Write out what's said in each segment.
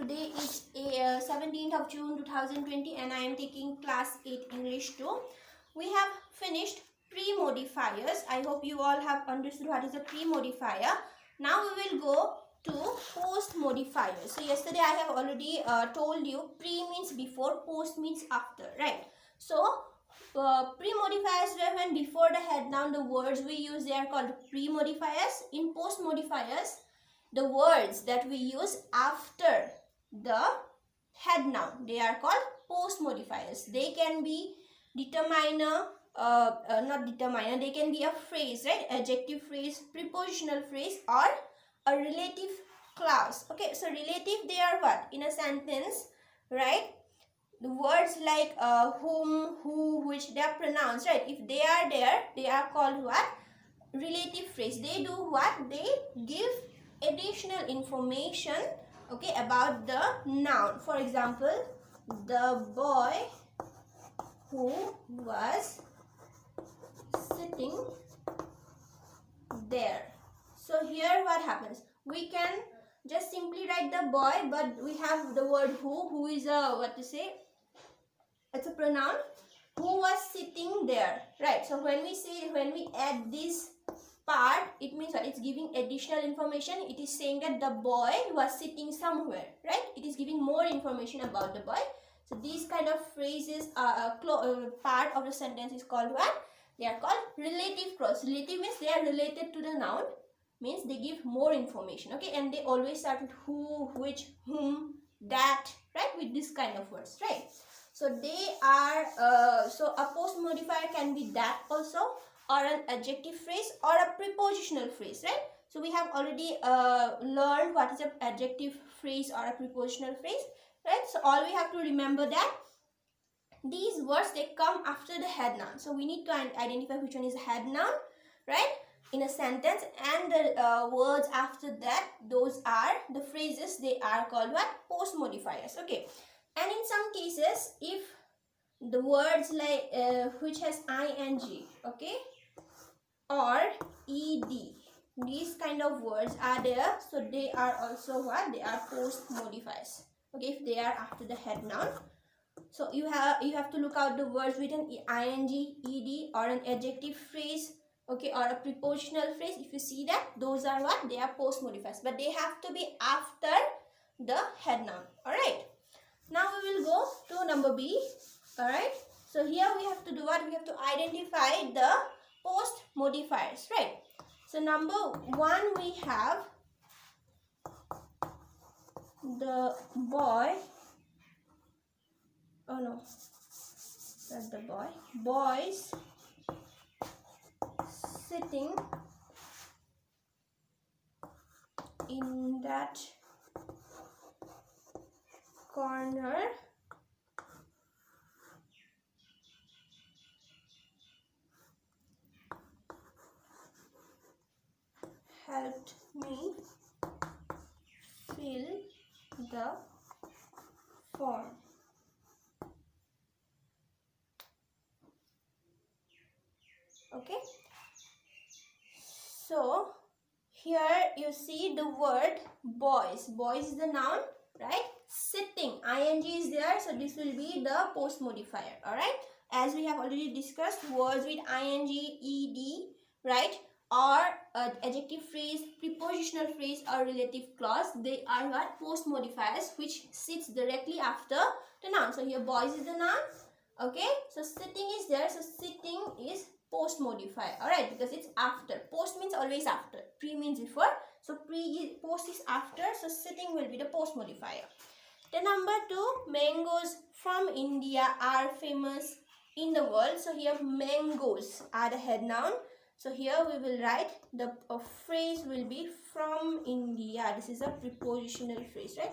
today is 17th of June 2020 and I am taking class 8 English 2. We have finished pre-modifiers. I hope you all have understood what is a pre-modifier. Now we will go to post-modifiers. So yesterday I have already told you pre means before, post means after, right? So pre-modifiers were when before the head noun the words we use, they are called pre-modifiers. In post-modifiers, the words that we use after the head noun, they are called post modifiers. They can be determiner, not determiner, they can be a phrase, right? Adjective phrase, prepositional phrase, or a relative clause. Okay, so relative, they are what? In a sentence, right? The words like whom, who, which, they are pronouns, right? If they are there, they are called what? Relative phrase. They do what? They give additional information, okay, about the noun. For example, the boy who was sitting there. So here what happens? We can just simply write the boy, but we have the word who is a, what to say, it's a pronoun, who was sitting there, right? So when we add this part, it means what? It's giving additional information. It is saying that the boy was sitting somewhere, right? It is giving more information about the boy. So these kind of phrases are part of the sentence is called what? They are called relative clause. Relative means they are related to the noun, means they give more information, okay? And they always start with who, which, whom, that, right? With this kind of words, right? So they are, so a post modifier can be that also, or an adjective phrase, or a prepositional phrase, right? So we have already learned what is an adjective phrase or a prepositional phrase, right? So all we have to remember that these words, they come after the head noun. So we need to identify which one is a head noun, right, in a sentence, and the words after that, those are the phrases, they are called what? Post modifiers, okay? And in some cases, if the words like which has ing, okay, or ed, these kind of words are there, so they are also what? They are post modifiers, okay, if they are after the head noun. So you have to look out the words with an ing, ed, or an adjective phrase, okay, or a prepositional phrase. If you see that, those are what? They are post modifiers, but they have to be after the head noun. All right, now we will go to number B. All right, so here we have to do what? We have to identify the post modifiers, right? So number 1, we have the boy. Oh no, that's the boy. Boys sitting in that corner helped me fill the form. Okay, so here you see the word boys. Boys is the noun, right? Sitting, ing is there, so this will be the post modifier. All right, as we have already discussed, words with ing, ed, right, or adjective phrase, prepositional phrase, or relative clause, they are what? Post modifiers, which sits directly after the noun. So here boys is the noun, okay, so sitting is there, so sitting is post modifier. All right, because it's after. Post means always after, pre means before, so post is after, so sitting will be the post modifier. Then number 2, mangoes from India are famous in the world. So here mangoes are the head noun, so here we will write the phrase will be from India. This is a prepositional phrase, right?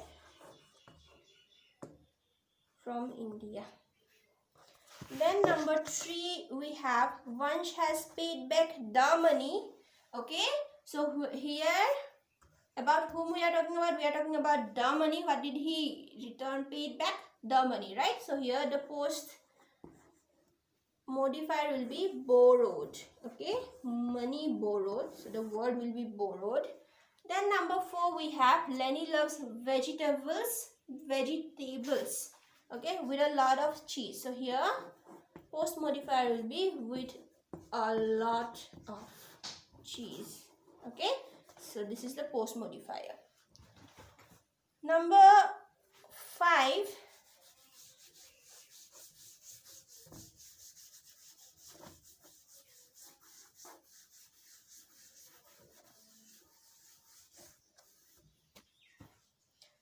From India. Then number 3, we have Vansh has paid back the money. Okay, so here about whom we are talking about? We are talking about the money. What did he return? Paid back the money, right? So here the post modifier will be borrowed. Okay, money borrowed, so the word will be borrowed. Then number 4, we have Lenny loves vegetables vegetables, okay, with a lot of cheese. So here post modifier will be with a lot of cheese. Okay, so this is the post modifier. Number 5,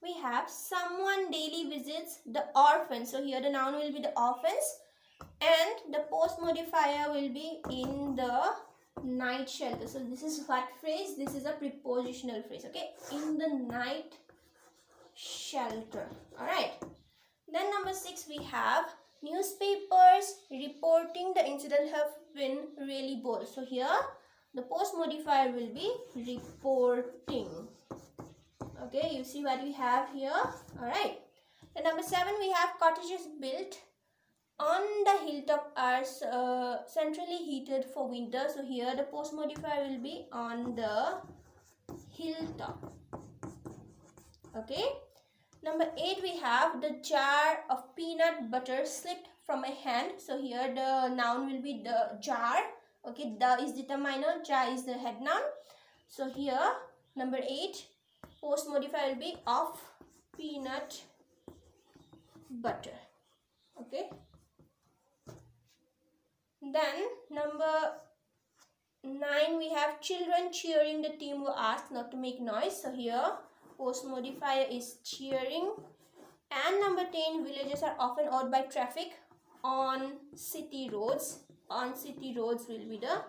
we have someone daily visits the orphan. So here the noun will be the orphans and the post modifier will be in the night shelter. So this is what phrase? This is a prepositional phrase. Okay, in the night shelter. Alright. Then number 6, we have newspapers reporting the incident have been really bold. So here the post modifier will be reporting. Okay, you see what we have here. Alright. Then number 7, we have cottages built on the hilltop are centrally heated for winter. So here the post modifier will be on the hilltop. Okay. Number 8, we have the jar of peanut butter slipped from my hand. So here the noun will be the jar. Okay, the is determiner, jar is the head noun. So here number 8, post modifier will be of peanut butter. Okay. Then number 9, we have children cheering the team were asked not to make noise. So here post modifier is cheering. And number 10, villages are often awed by traffic on city roads. On city roads will be the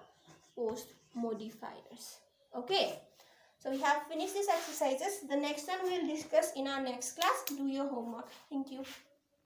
post modifiers. Okay, so we have finished these exercises. The next one we will discuss in our next class. Do your homework. Thank you.